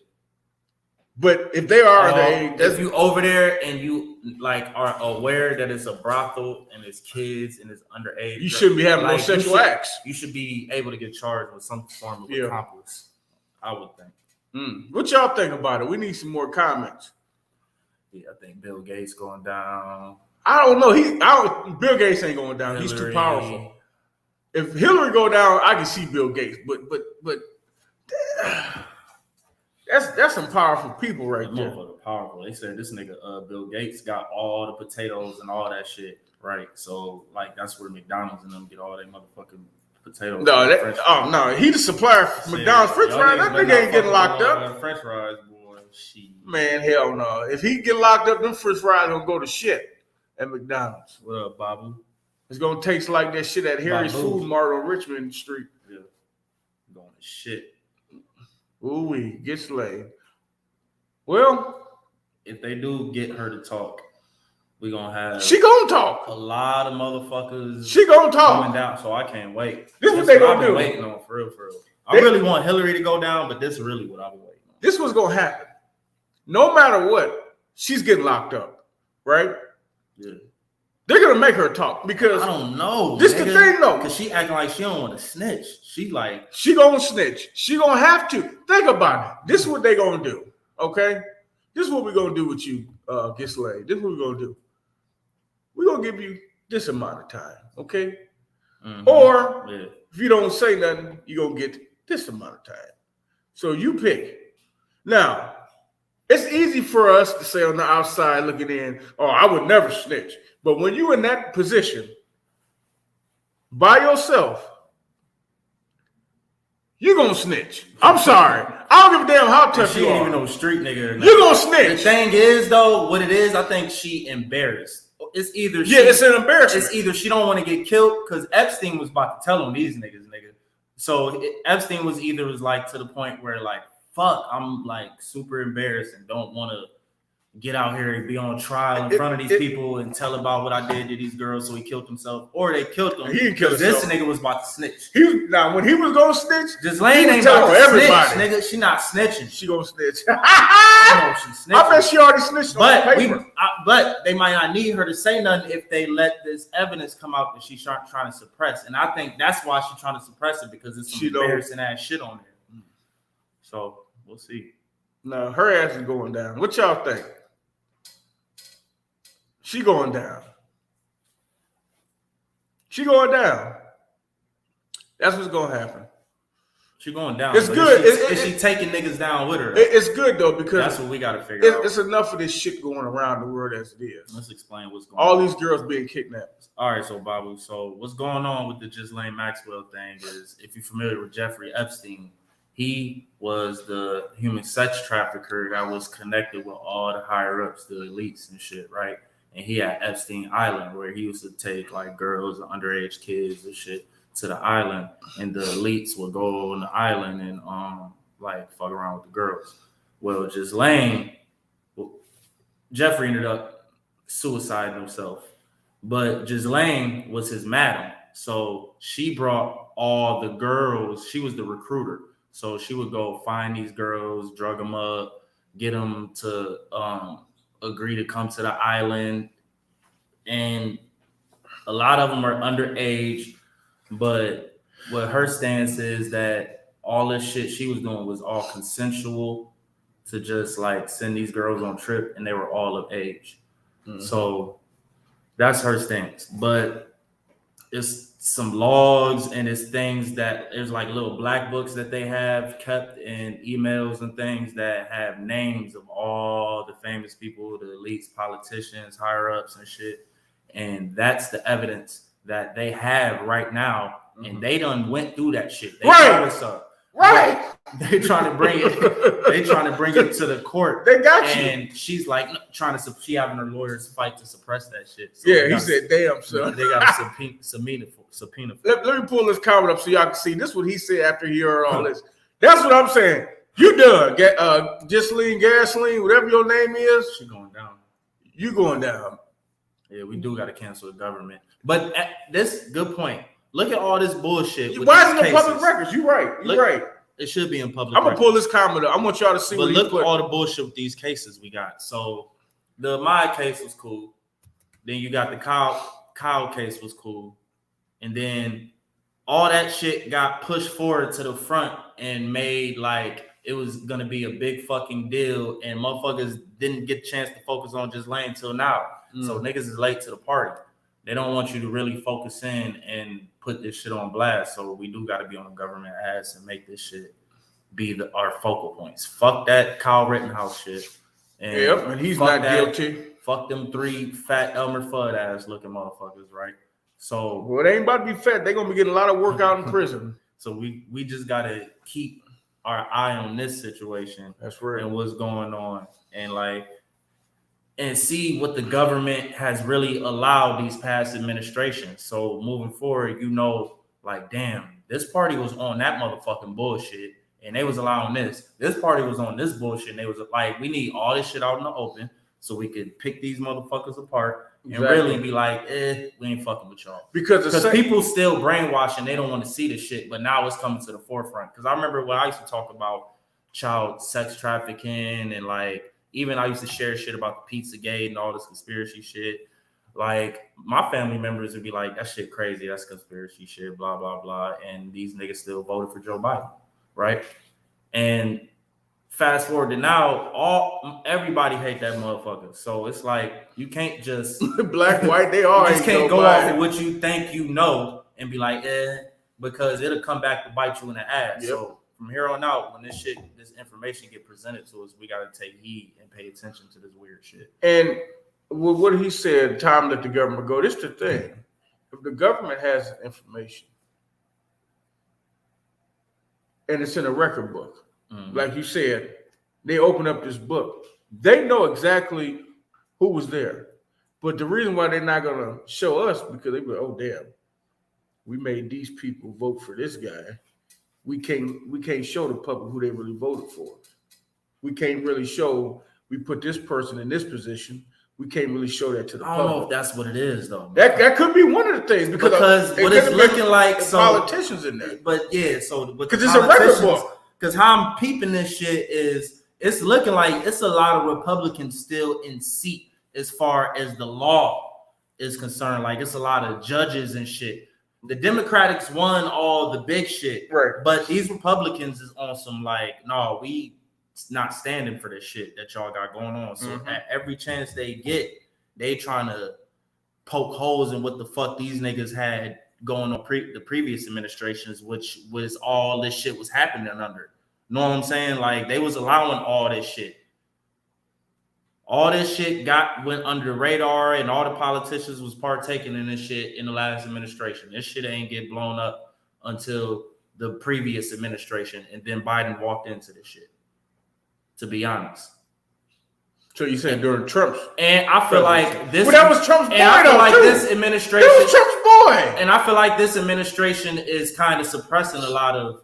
But if they are underage, if you over there and you like are aware that it's a brothel and it's kids and it's underage, you shouldn't be having no sexual acts. You should be able to get charged with some form of accomplice. I would think. What y'all think about it? We need some more comments. Yeah, I think Bill Gates going down. I don't know. Bill Gates ain't going down. Hillary. He's too powerful. If Hillary go down, I can see Bill Gates. But that's some powerful people right there. Powerful. They said this nigga Bill Gates got all the potatoes and all that shit right. So like that's where McDonald's and them get all their motherfucking potatoes. No, he the supplier for McDonald's French fries. That nigga ain't getting locked up. French fries, boy. Shit. Man, hell no. If he get locked up, them French fries gonna go to shit at McDonald's. What up, Babu? It's gonna taste like that shit at Harry's Food Mart on Richmond Street. Yeah. Going to shit. Ooh-wee, Ghislaine. Well, if they do get her to talk, we gonna have she gonna talk. a lot of motherfuckers. She gonna talk. Coming down, so I can't wait. This is what they gonna I've been do. waiting on for real. I really want Hillary to go down, but this is really what I've been waiting on. This was gonna happen. No matter what, she's getting locked up, right? Yeah. They're gonna make her talk because I don't know. This the thing though, because she acting like she don't want to snitch. She gonna snitch. She gonna have to. Think about it. This is what they gonna do. Okay, this is what we're gonna do with you, Ghislaine. This is what we're gonna do. We're gonna give you this amount of time, okay? Mm-hmm. Or if you don't say nothing, you're gonna get this amount of time. So you pick. Now, it's easy for us to say on the outside looking in, oh, I would never snitch. But when you're in that position by yourself, you're gonna snitch. I'm sorry. I don't give a damn how tough she you ain't are. even no street nigga. You're gonna snitch. The thing is, though, what it is, I think she embarrassed. It's either it's an embarrassment. It's either she don't want to get killed because Epstein was about to tell him these niggas, nigga. So Epstein was like to the point where like, fuck, I'm like super embarrassed and don't want to get out here and be on trial in front of these people and tell about what I did to these girls. So he killed himself, or they killed him. He didn't kill himself. This nigga was about to snitch. Now when he was gonna snitch, Ghislaine ain't about to snitch, nigga. She not snitching. She gonna snitch. I bet she already snitched on paper. But they might not need her to say nothing if they let this evidence come out that she's trying to suppress. And I think that's why she's trying to suppress it, because it's some embarrassing ass shit on there. So we'll see. No, her ass is going down. What y'all think? She going down. She going down. That's what's gonna happen. She going down. It's good. Is she taking niggas down with her? It's good though, because that's what we got to figure out. It's enough of this shit going around the world as it is. Let's explain what's going on. All these girls being kidnapped. All right, so Babu. So what's going on with the Ghislaine Maxwell thing is, if you're familiar with Jeffrey Epstein, he was the human sex trafficker that was connected with all the higher ups, the elites and shit, right? And he had Epstein Island, where he used to take like girls, underage kids and shit to the island, and the elites would go on the island and like fuck around with the girls. Well, Jeffrey ended up suiciding himself, but Ghislaine was his madam, so she brought all the girls. She was the recruiter, so she would go find these girls, drug them up, get them to agree to come to the island, and a lot of them are underage. But what her stance is that all this shit she was doing was all consensual, to just like send these girls on trip, and they were all of age. Mm-hmm. So that's her stance. But it's some logs and it's things that there's like little black books that they have kept in emails and things that have names of all the famous people, the elites, politicians, higher ups and shit. And that's the evidence that they have right now. And they done went through that shit. They brought us up. Right. They trying to bring it. They trying to bring it to the court. They got you. And she's like she having her lawyers fight to suppress that shit. So yeah, he said, "Damn, son." They got a subpoena. Let me pull this comment up so y'all can see. This is what he said after he heard all this. That's what I'm saying. You done, Ghislaine, whatever your name is. She going down. You going down. Yeah, we do got to cancel the government. But this good point. Look at all this bullshit. Why isn't it public records? You right. You right. It should be in public. I'm gonna pull this comment up. I want y'all to see. But look at all the bullshit with these cases we got. So the Maya case was cool. Then you got the Kyle case was cool, and then all that shit got pushed forward to the front and made like it was gonna be a big fucking deal, and motherfuckers didn't get a chance to focus on Ghislaine till now. So niggas is late to the party. They don't want you to really focus in and put this shit on blast. So we do got to be on the government ass and make this shit be our focal points. Fuck that Kyle Rittenhouse shit. And he's not guilty. Fuck them 3 fat Elmer Fudd ass looking motherfuckers, right? So well, they ain't about to be fat. They're gonna be getting a lot of work out in prison. So we just gotta keep our eye on this situation. That's right. And what's going on, and see what the government has really allowed these past administrations. So moving forward, like, damn, this party was on that motherfucking bullshit, and they was allowing this. This party was on this bullshit, and they was like, we need all this shit out in the open so we could pick these motherfuckers apart and really be like, we ain't fucking with y'all. Because people still brainwashing, they don't want to see the shit, but now it's coming to the forefront. Because I remember when I used to talk about child sex trafficking, and like even I used to share shit about the Pizzagate and all this conspiracy shit. Like my family members would be like, that shit crazy, that's conspiracy shit, blah, blah, blah. And these niggas still voted for Joe Biden, right? And fast forward to now, everybody hate that motherfucker. So it's like you can't just black, white, they all just can't go off of what you think you know and be like, because it'll come back to bite you in the ass. Yep. So from here on out, when this information get presented to us, we got to take heed and pay attention to this weird shit. And what he said, time let the government go. This is the thing. If the government has information and it's in a record book, like you said, they open up this book. They know exactly who was there. But the reason why they're not going to show us, because they be like, oh, damn, we made these people vote for this guy. We can't show the public who they really voted for. We can't really show we put this person in this position. We can't really show that to the public. I don't know if that's what it is, though. That could be one of the things because what it's looking like, so politicians in there. But yeah, so because it's a record book. Because how I'm peeping this shit is, it's looking like it's a lot of Republicans still in seat as far as the law is concerned. Like it's a lot of judges and shit. The Democrats won all the big shit, right? But these Republicans is on some like, no, we not standing for this shit that y'all got going on. So at every chance they get, they trying to poke holes in what the fuck these niggas had going on the previous administrations, which was all this shit was happening under. Know what I'm saying? Like they was allowing all this shit. All this shit went under the radar, and all the politicians was partaking in this shit in the last administration. This shit ain't get blown up until the previous administration, and then Biden walked into this shit. To be honest. So you said during Trump's, and I feel like this. But that was Trump's boy. And I feel like this administration. That was Trump's boy. And I feel like this administration is kind of suppressing a lot of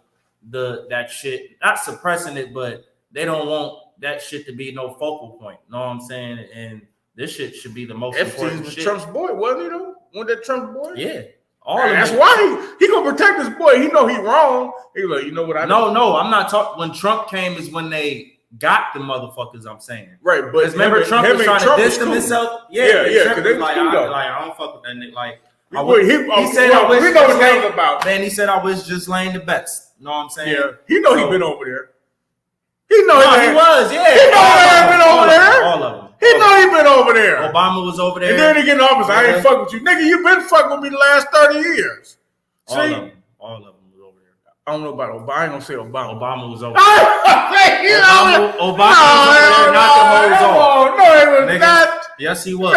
that shit. Not suppressing it, but they don't want that shit to be no focal point. Know what I'm saying? And this shit should be the most important shit. Trump's boy, wasn't he though? Wasn't that Trump's boy? Yeah. That's why he gonna protect his boy. He know he wrong. He like, you know what I know? No, I'm not talking. When Trump came is when they got the motherfuckers, I'm saying. Right, but remember Trump was trying to distance himself? Yeah. Like, I don't fuck with that nigga. Like, he said I wish. We know what that was about. Man, he said I wish just Lane the best. Know what I'm saying? Yeah, he know he been over there. He know he was. Yeah, he know he been over there. All of them. He know he been over there. Obama was over there. And then he get in office. I ain't fuck with you, nigga. You been fucking with me the last 30 years. All of them was over there. I don't know about Obama. I ain't gonna say Obama. Obama was over there. Obama was over there knocking hoes off. No, he was not. Yes, he was.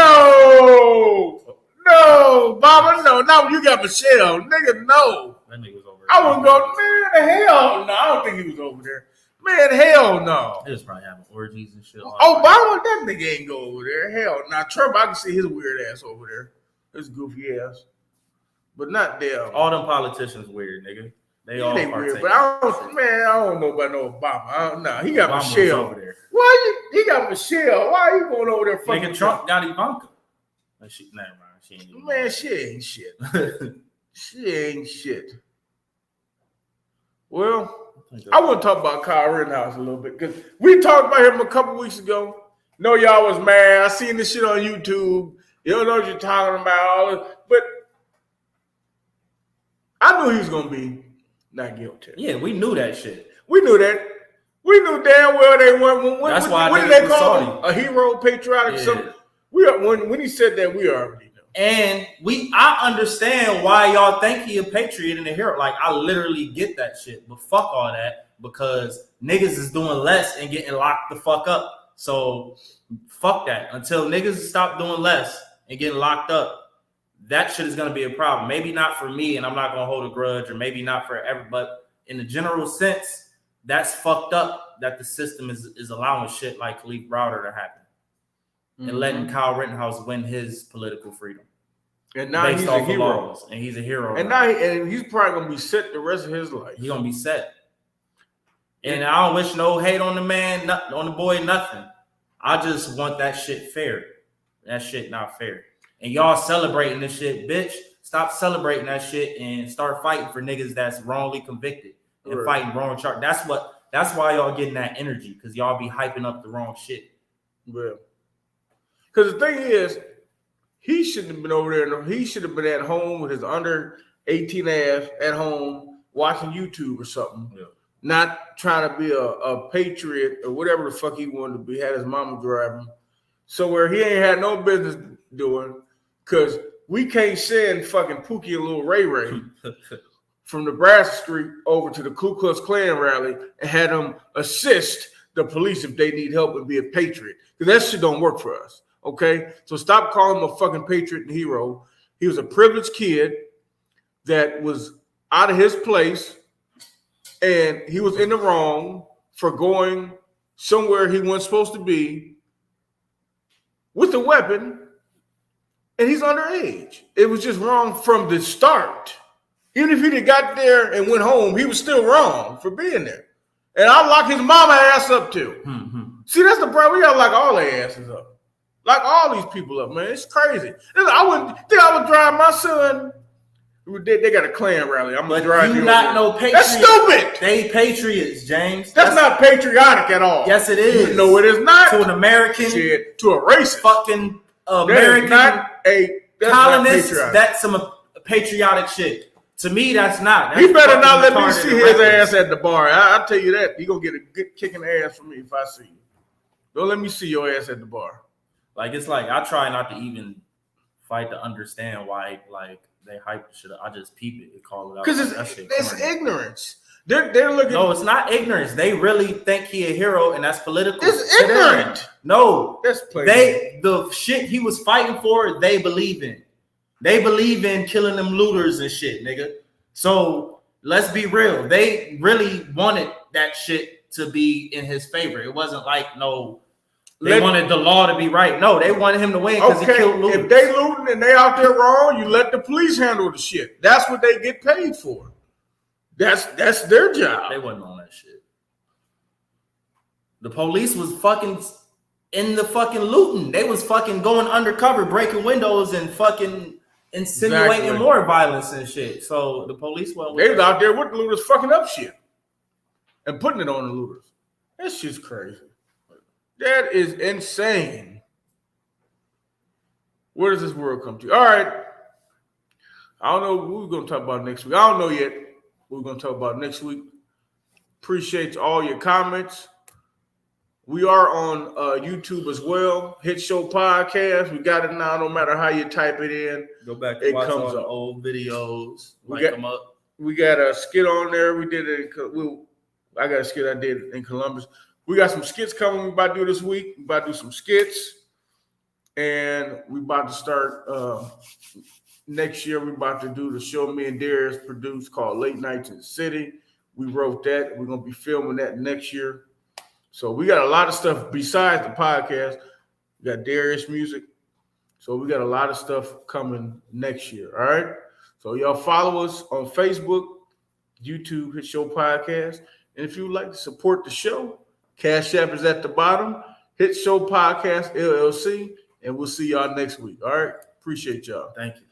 No, Obama, no. Now you got Michelle, nigga. No, that nigga was over there. I wouldn't go. Man, hell no. I don't think he was over there. Man, hell no. He was probably having orgies and shit. Obama, that nigga ain't go over there. Hell, now Trump, I can see his weird ass over there. His goofy ass, but not them. All them politicians weird, nigga. They all weird, but I don't know about no Obama. Nah, he got Obama Michelle over there. He got Michelle. Why are you going over there? Nigga, Trump got Ivanka. Never mind. She ain't even. Man, she ain't shit. She ain't shit. Well, I want to talk about Kyle Rittenhouse a little bit because we talked about him a couple weeks ago. No, y'all was mad. I seen this shit on YouTube. You don't know what you're talking about, but I knew he was gonna be not guilty. Yeah, we knew that shit. We knew that. We knew damn well they weren't. That's why. What did they call him? A hero, patriotic, something. When he said that, we already knew. And I understand why y'all think he a patriot and a hero. Like, I literally get that shit. But fuck all that, because niggas is doing less and getting locked the fuck up. So fuck that. Until niggas stop doing less and getting locked up, that shit is going to be a problem. Maybe not for me, and I'm not going to hold a grudge, or maybe not for everybody. But in the general sense, that's fucked up that the system is allowing shit like Khalif Browder to happen. And letting Kyle Rittenhouse win his political freedom. And now he's a hero. And he's a hero. And now he's probably gonna be set the rest of his life. He's gonna be set. And I don't wish no hate on the man, on the boy, nothing. I just want that shit fair. That shit not fair. And y'all celebrating this shit, bitch. Stop celebrating that shit and start fighting for niggas that's wrongly convicted and fighting wrong charge. That's why y'all getting that energy, because y'all be hyping up the wrong shit. Well, because the thing is, he shouldn't have been over there. He should have been at home with his under 18 ass at home watching YouTube or something. Yeah. Not trying to be a patriot or whatever the fuck he wanted to be. Had his mama driving. So where he ain't had no business doing, because we can't send fucking Pookie and Lil Ray Ray from Nebraska Street over to the Ku Klux Klan rally and had them assist the police if they need help and be a patriot. Because that shit don't work for us. Okay? So stop calling him a fucking patriot and hero. He was a privileged kid that was out of his place, and he was in the wrong for going somewhere he wasn't supposed to be with a weapon, and he's underage. It was just wrong from the start. Even if he'd got there and went home, he was still wrong for being there. And I lock his mama ass up too. Mm-hmm. See, that's the problem. We gotta lock all their asses up. Lock all these people up, man. It's crazy. I would drive my son. They got a Klan rally. I'm gonna drive you. Not no patriot. That's stupid. They patriots, James. That's not patriotic at all. Yes, it is. No, it is not. To an American, shit, to a racist, fucking American colonist. Not that's some patriotic shit. To me, that's not. That's he better not let me see his ass at the bar. I'll tell you that. He gonna get a good kicking ass from me if I see you. Don't let me see your ass at the bar. Like, it's like I try not to even fight to understand why they hype the shit up. I just peep it and call it out. Because it's ignorance. They're looking. No, it's not ignorance. They really think he a hero, and that's political. It's ignorant. No, that's the shit he was fighting for. They believe in. They believe in killing them looters and shit, nigga. So let's be real. They really wanted that shit to be in his favor. It wasn't like they wanted the law to be right. No, they wanted him to win because he killed looters. If they looting and they out there wrong, you let the police handle the shit. That's what they get paid for. That's their job. They wasn't on that shit. The police was fucking in the fucking looting. They was fucking going undercover, breaking windows and fucking insinuating more violence and shit. So the police they was out there with the looters fucking up shit and putting it on the looters. That shit's crazy. That is insane. Where does this world come to? All right. I don't know what we're going to talk about next week. I don't know yet what we're going to talk about next week. Appreciate all your comments. We are on YouTube as well. Hit Show Podcast. We got it now. No matter how you type it in, go back and watch all the old videos. Them up. We got a skit on there. We did it. I got a skit I did in Columbus. We got some skits coming. We about to do this week. We about to do some skits, and we about to start next year. We about to do the show me and Darius produced called Late Nights in the City. We wrote that. We're gonna be filming that next year. So we got a lot of stuff besides the podcast. We got Darius music. So we got a lot of stuff coming next year. All right. So y'all follow us on Facebook, YouTube, Hit Show Podcast. And if you would like to support the show, Cash App is at the bottom. Hit Show Podcast LLC. And we'll see y'all next week. All right. Appreciate y'all. Thank you.